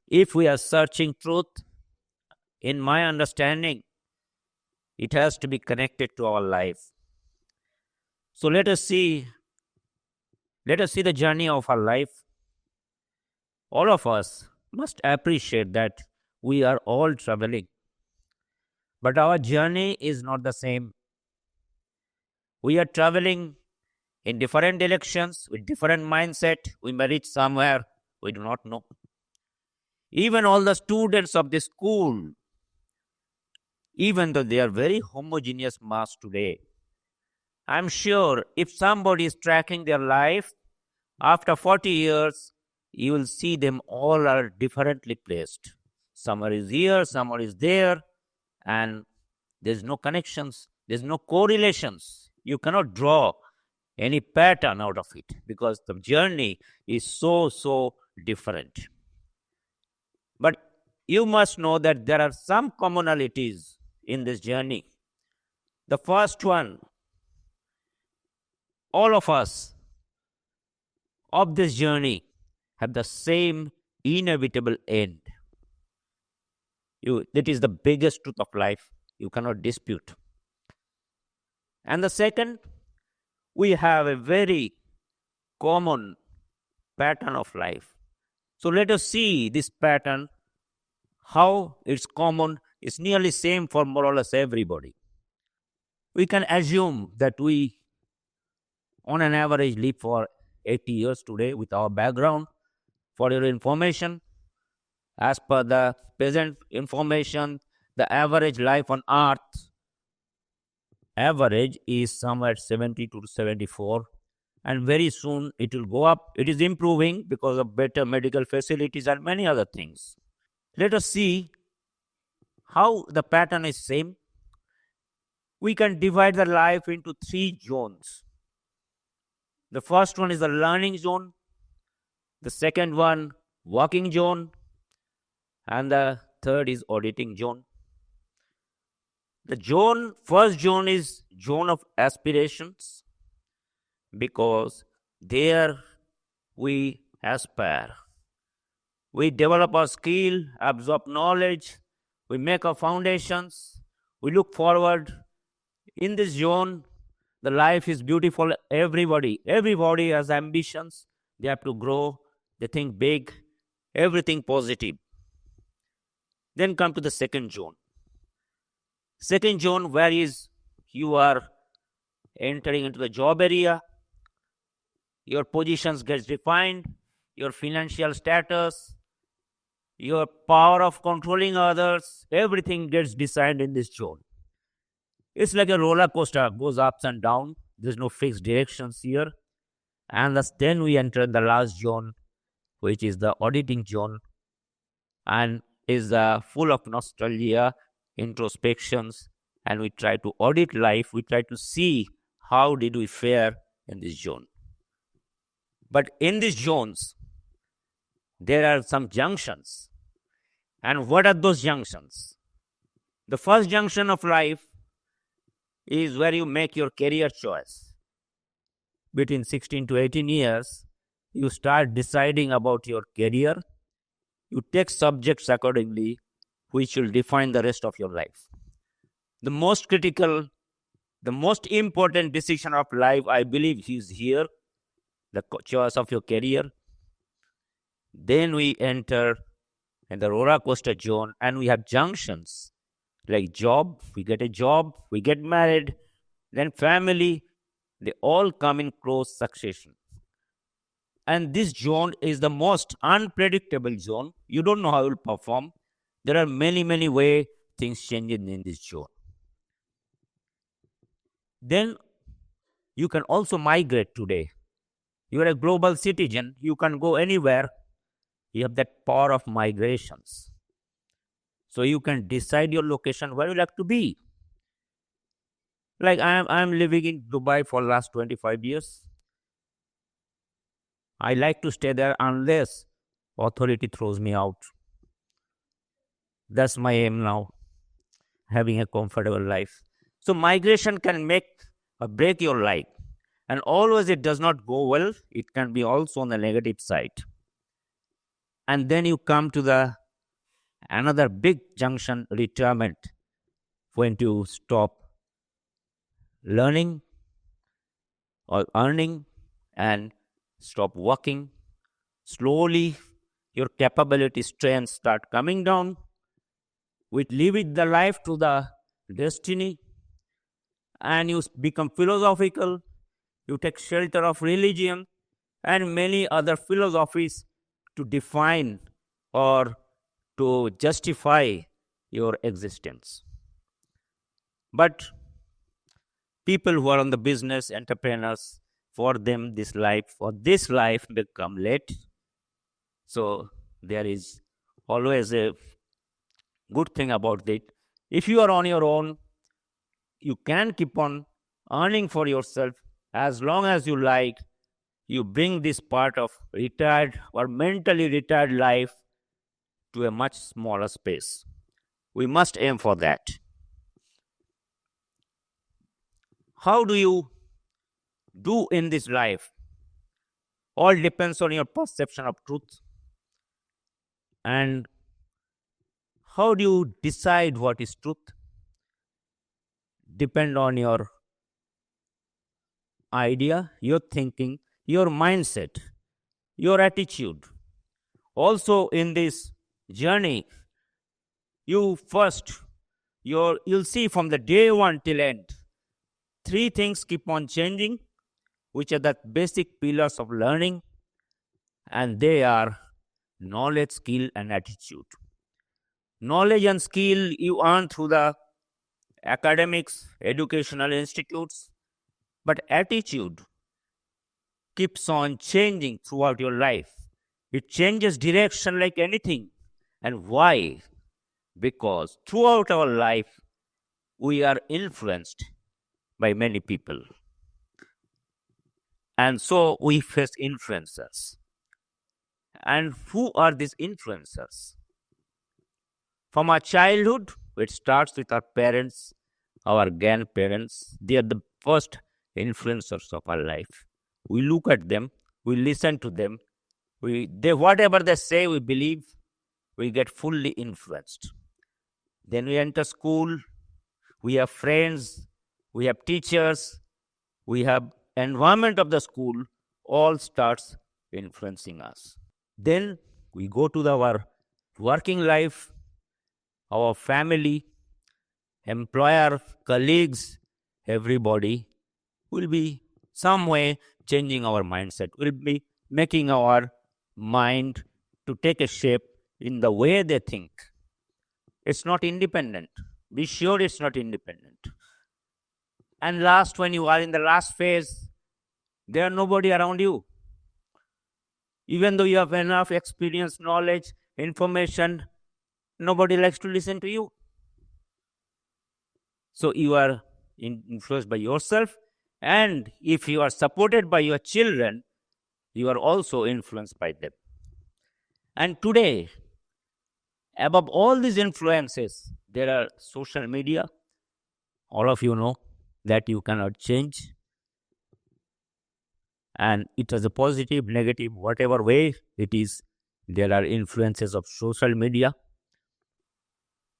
If we are searching truth, in my understanding, it has to be connected to our life. So let us see the journey of our life. All of us must appreciate that we are all traveling, but our journey is not the same. We are traveling in different directions with different mindset. We may reach somewhere we do not know. Even all the students of the school, even though they are very homogeneous mass today, I'm sure if somebody is tracking their life, after 40 years, you will see them all are differently placed. Someone is here, someone is there, and there's no connections, there's no correlations. You cannot draw any pattern out of it because the journey is so different. But you must know that there are some commonalities in this journey. The first one, all of us of this journey have the same inevitable end. That is the biggest truth of life. You cannot dispute. And the second, we have a very common pattern of life. So let us see this pattern, how it's common. It's nearly same for more or less everybody. We can assume that we, on an average, live for 80 years today with our background. For your information, as per the present information, the average life on earth average is somewhere 70 to 74, and very soon it will go up. It is improving because of better medical facilities and many other things. Let us see how the pattern is same. We can divide the life into 3 zones. The first one is the learning zone, the second one working zone, and the third is auditing zone. The first zone is zone of aspirations, because there we aspire. We develop our skill, absorb knowledge, we make our foundations, we look forward. In this zone, the life is beautiful. Everybody has ambitions. They have to grow. They think big, everything positive. Then come to the second zone. Second zone, where you are entering into the job area. Your positions gets defined, your financial status, your power of controlling others, everything gets decided in this zone. It's like a roller coaster, goes ups and down. There's no fixed directions here. And then we enter the last zone, which is the auditing zone, and is full of nostalgia, introspections, and we try to audit life. We try to see how did we fare in this zone. But in these zones, there are some junctions. And what are those junctions? The first junction of life is where you make your career choice. Between 16 to 18 years, you start deciding about your career. You take subjects accordingly, which will define the rest of your life. The most critical, the most important decision of life, I believe, is here, the choice of your career. Then we enter in the roller coaster zone, and we have junctions like job. We get a job, we get married, then family. They all come in close succession. And this zone is the most unpredictable zone. You don't know how it will perform. There are many ways things change in this zone. Then you can also migrate today. You are a global citizen. You can go anywhere. You have that power of migrations. So you can decide your location where you like to be. Like I'm living in Dubai for the last 25 years. I like to stay there unless authority throws me out. That's my aim now, having a comfortable life. So migration can make or break your life. And always it does not go well. It can be also on the negative side. And then you come to the another big junction, retirement, when to stop learning or earning and stop working. Slowly, your capability strengths start coming down. We live it the life to the destiny, and you become philosophical. You take shelter of religion and many other philosophies to define or to justify your existence. But people who are on the business, entrepreneurs, for them this life become late. So there is always a good thing about it. If you are on your own, you can keep on earning for yourself as long as you like. You bring this part of retired or mentally retired life to a much smaller space. We must aim for that. How do you do in this life? All depends on your perception of truth. And how do you decide what is truth? Depend on your idea, your thinking, your mindset, your attitude. Also in this journey, you'll see from the day one till end, three things keep on changing, which are the basic pillars of learning, and they are knowledge, skill, and attitude. Knowledge and skill you earn through the academics, educational institutes, but attitude keeps on changing throughout your life. It changes direction like anything. And why? Because throughout our life, we are influenced by many people. And so we face influencers. And who are these influencers? From our childhood, it starts with our parents, our grandparents. They are the first influencers of our life. We look at them, we listen to them, whatever they say, we believe, we get fully influenced. Then we enter school, we have friends, we have teachers, we have environment of the school, all starts influencing us. Then we go to our working life, our family, employer, colleagues, everybody will be some way changing our mindset, will be making our mind to take a shape in the way they think. It's not independent. Be sure it's not independent. And last, when you are in the last phase, there are nobody around you. Even though you have enough experience, knowledge, information, nobody likes to listen to you. So you are influenced by yourself, and if you are supported by your children, you are also influenced by them. And today, above all these influences, there are social media. All of you know that you cannot change. And it has a positive, negative, whatever way it is, there are influences of social media.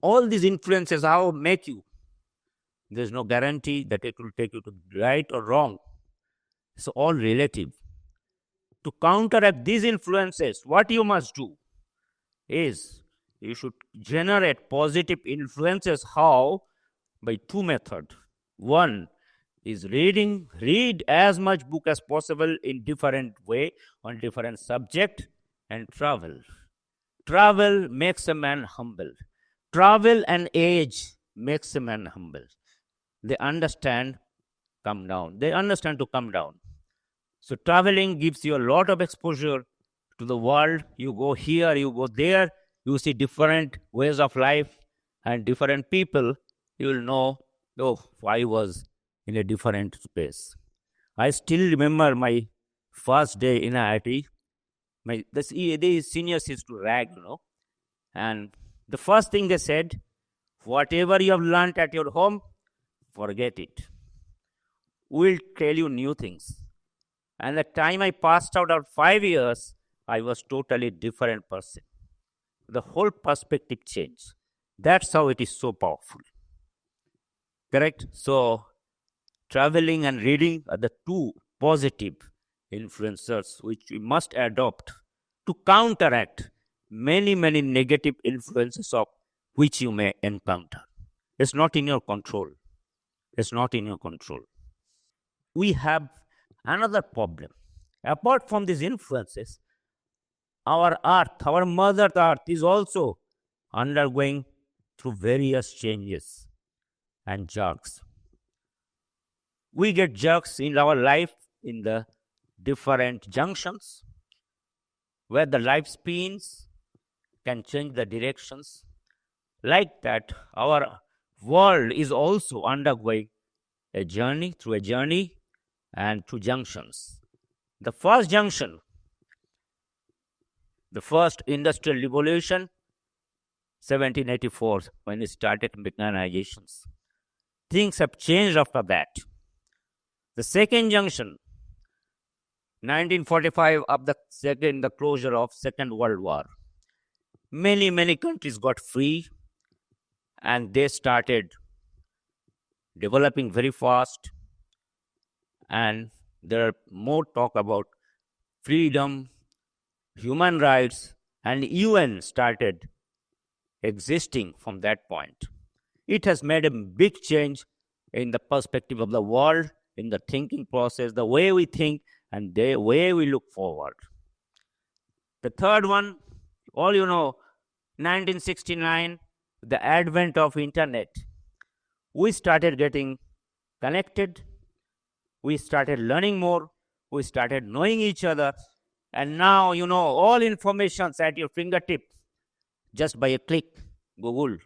All these influences, how make you? There's no guarantee that it will take you to right or wrong. It's all relative. To counteract these influences, what you must do is you should generate positive influences. How? By two methods. One is read as much book as possible in different way on different subject, and travel makes a man humble. Travel and age makes a man humble. They understand to come down. So traveling gives you a lot of exposure to the world. You go here, you go there, you see different ways of life and different people. You will know, oh, I was in a different space. I still remember my first day in IIT. The seniors used to rag, and the first thing they said, whatever you have learned at your home, forget it. We'll tell you new things. And the time I passed out 5 years, I was totally different person. the whole perspective change. That's how it is so powerful. Correct? So, traveling and reading are the two positive influencers which we must adopt to counteract many, many negative influences of which you may encounter. It's not in your control. It's not in your control. We have another problem. Apart from these influences, our earth, our mother earth, is also undergoing through various changes and jerks. We get jerks in our life in the different junctions where the life spins can change the directions. Like that, our world is also undergoing a journey and through junctions. The first junction, the first industrial revolution, 1784, when it started mechanizations. Things have changed after that. The second junction, 1945, of the closure of Second World War. Many, many countries got free and they started developing very fast. And there are more talk about freedom, human rights, and UN started existing from that point. It has made a big change in the perspective of the world, in the thinking process, the way we think, and the way we look forward. The third one, all you know, 1969, the advent of internet. We started getting connected. We started learning more. We started knowing each other. And now, all information's at your fingertips just by a click, Google.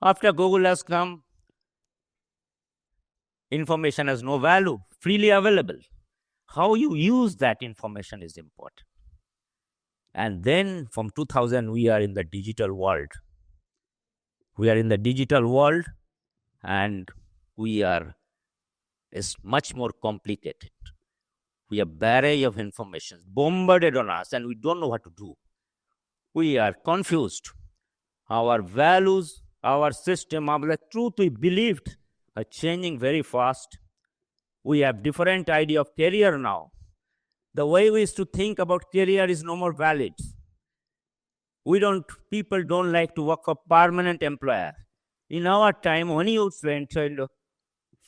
After Google has come, information has no value, freely available. How you use that information is important. And then from 2000, we are in the digital world. We are in the digital world and it's much more complicated. We have barrage of information bombarded on us and we don't know what to do. We are confused. Our values, our system, the truth we believed are changing very fast. We have different idea of career now. The way we used to think about career is no more valid. People don't like to work for permanent employer. In our time, when you went into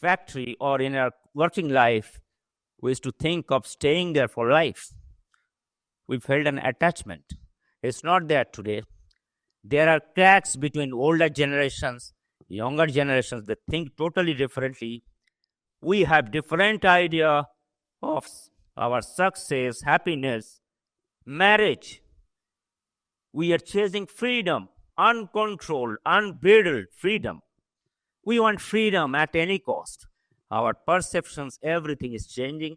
factory or in our working life, we used to think of staying there for life. We felt an attachment. It's not there today. There are cracks between older generations, younger generations that think totally differently. We have different idea of our success, happiness, marriage. We are chasing freedom, uncontrolled, unbridled freedom. We want freedom at any cost. Our perceptions, everything is changing,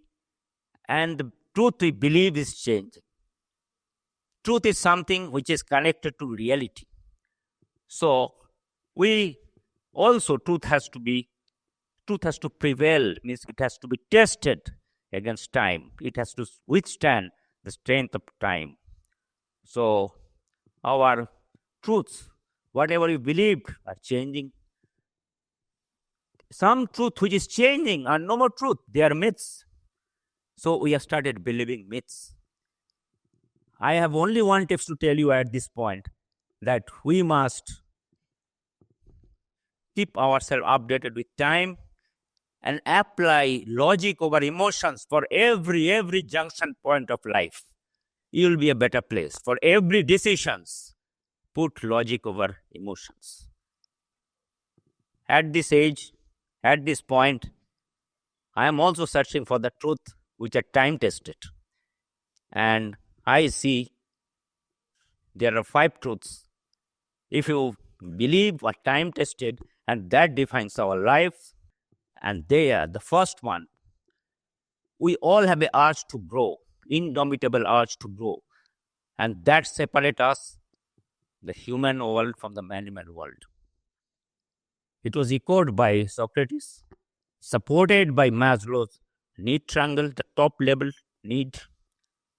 and the truth we believe is changing. Truth is something which is connected to reality. So, truth has to prevail, means it has to be tested against time. It has to withstand the strength of time. So, our truths, whatever we believed, are changing. Some truth which is changing are no more truth. They are myths. So we have started believing myths. I have only one tip to tell you at this point, that we must keep ourselves updated with time and apply logic over emotions for every junction point of life. You will be a better place. For every decisions, put logic over emotions. At this age, at this point, I am also searching for the truth which are time tested. And I see there are 5 truths. If you believe are time tested, and that defines our life, and they are the first one. We all have an urge to grow, indomitable urge to grow. And that separates us, the human world, from the animal world. It was echoed by Socrates, supported by Maslow's need triangle, the top level need,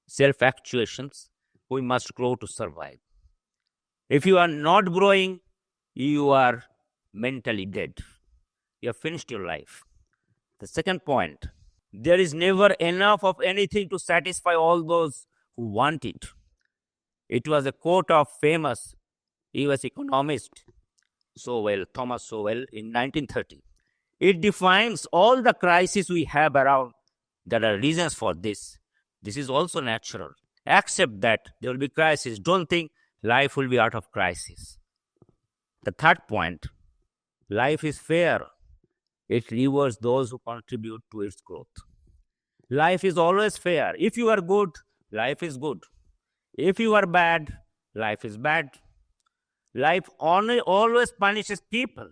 self-actuations. We must grow to survive. If you are not growing, you are mentally dead. You have finished your life. The second point, there is never enough of anything to satisfy all those who want it. It was a quote of famous US economist Thomas Sowell in 1930. It defines all the crises we have around. There are reasons for this. This is also natural. Accept that there will be crisis. Don't think life will be out of crisis. The third point, life is fair. It rewards those who contribute to its growth. Life is always fair. If you are good, life is good. If you are bad, life is bad. Life always punishes people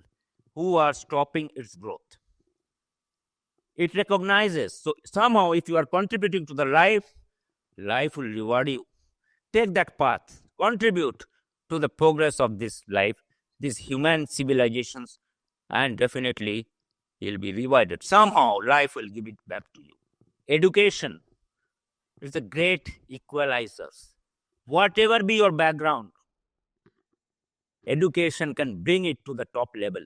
who are stopping its growth. It recognizes. So somehow, if you are contributing to the life, life will reward you. Take that path. Contribute to the progress of this life, these human civilizations, and definitely you'll be rewarded. Somehow, life will give it back to you. Education is a great equalizer. Whatever be your background, education can bring it to the top level.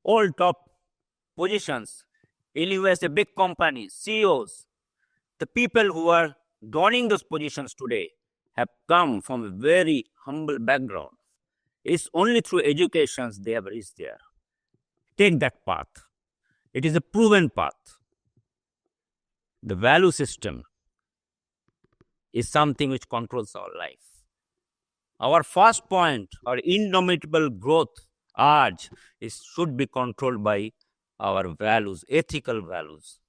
All top positions in USA, big companies, CEOs, the people who are donning those positions today have come from a very humble background. It's only through education they have reached there. Take that path. It is a proven path. The value system is something which controls our life. Our first point, our indomitable growth urge, should be controlled by our values, ethical values.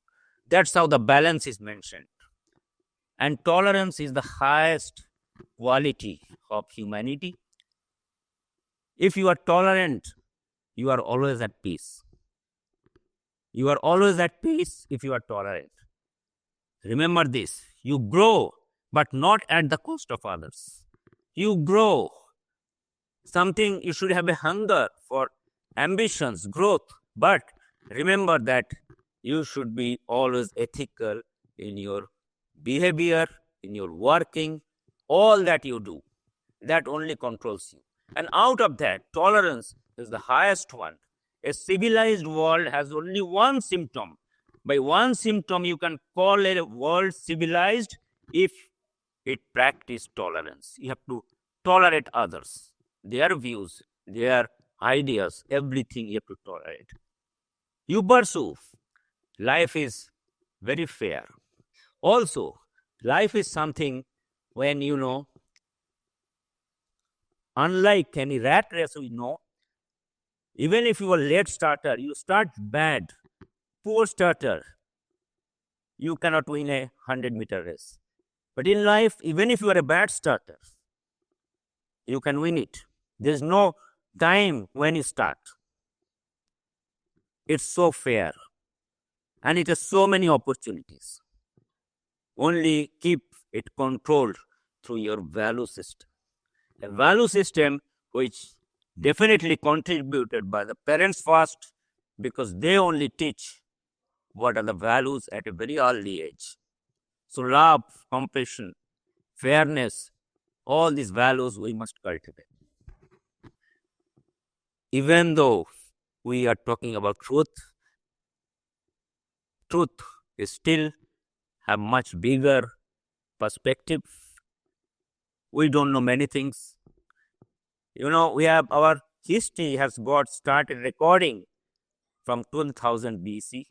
That's how the balance is mentioned. And tolerance is the highest quality of humanity. If you are tolerant, you are always at peace. You are always at peace if you are tolerant. Remember this, you grow, but not at the cost of others. You grow. Something, you should have a hunger for ambitions, growth, but remember that you should be always ethical in your behavior, in your working, all that you do. That only controls you. And out of that, tolerance is the highest one. A civilized world has only one symptom. By one symptom, you can call a world civilized if it practices tolerance. You have to tolerate others, their views, their ideas, everything you have to tolerate. You pursue. Life is very fair. Also, life is something when unlike any rat race we know, even if you are a late starter, you start bad, poor starter, you cannot win a 100-meter race. But in life, even if you are a bad starter, you can win it. There's no time when you start. It's so fair. And it has so many opportunities. Only keep it controlled through your value system. A value system which definitely contributed by the parents first, because they only teach what are the values at a very early age. So love, compassion, fairness, all these values we must cultivate. Even though we are talking about truth is still have much bigger perspective. We don't know many things. We have our history has got started recording from 2000 BC.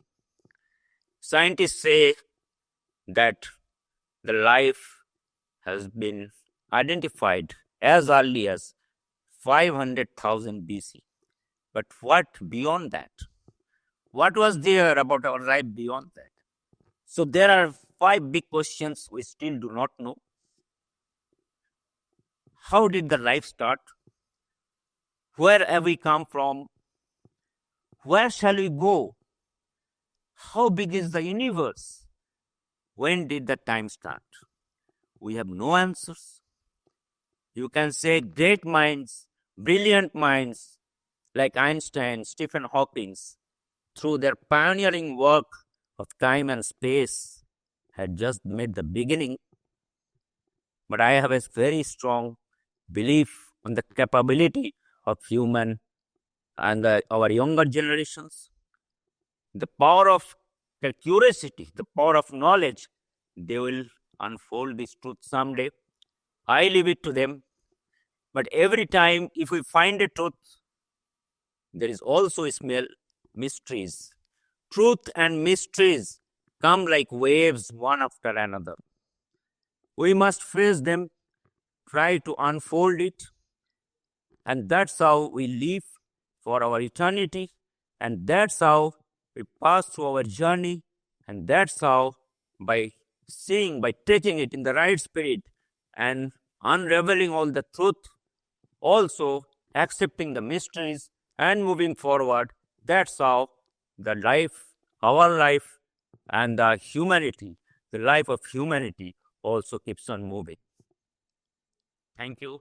Scientists say that the life has been identified as early as 500,000 BC. But what beyond that? What was there about our life beyond that? So there are 5 big questions we still do not know. How did the life start? Where have we come from? Where shall we go? How big is the universe? When did the time start? We have no answers. You can say great minds, brilliant minds like Einstein, Stephen Hawking, through their pioneering work of time and space, had just made the beginning. But I have a very strong belief on the capability of human and our younger generations, the power of curiosity, the power of knowledge. They will unfold this truth someday. I leave it to them. But every time, if we find a truth, there is also a smell mysteries. Truth and mysteries come like waves, one after another. We must face them, try to unfold it, and that's how we live for our eternity, and that's how we pass through our journey, and that's how, by seeing, by taking it in the right spirit and unraveling all the truth, also accepting the mysteries and moving forward, that's how the life, our life, and the humanity, the life of humanity also keeps on moving. Thank you.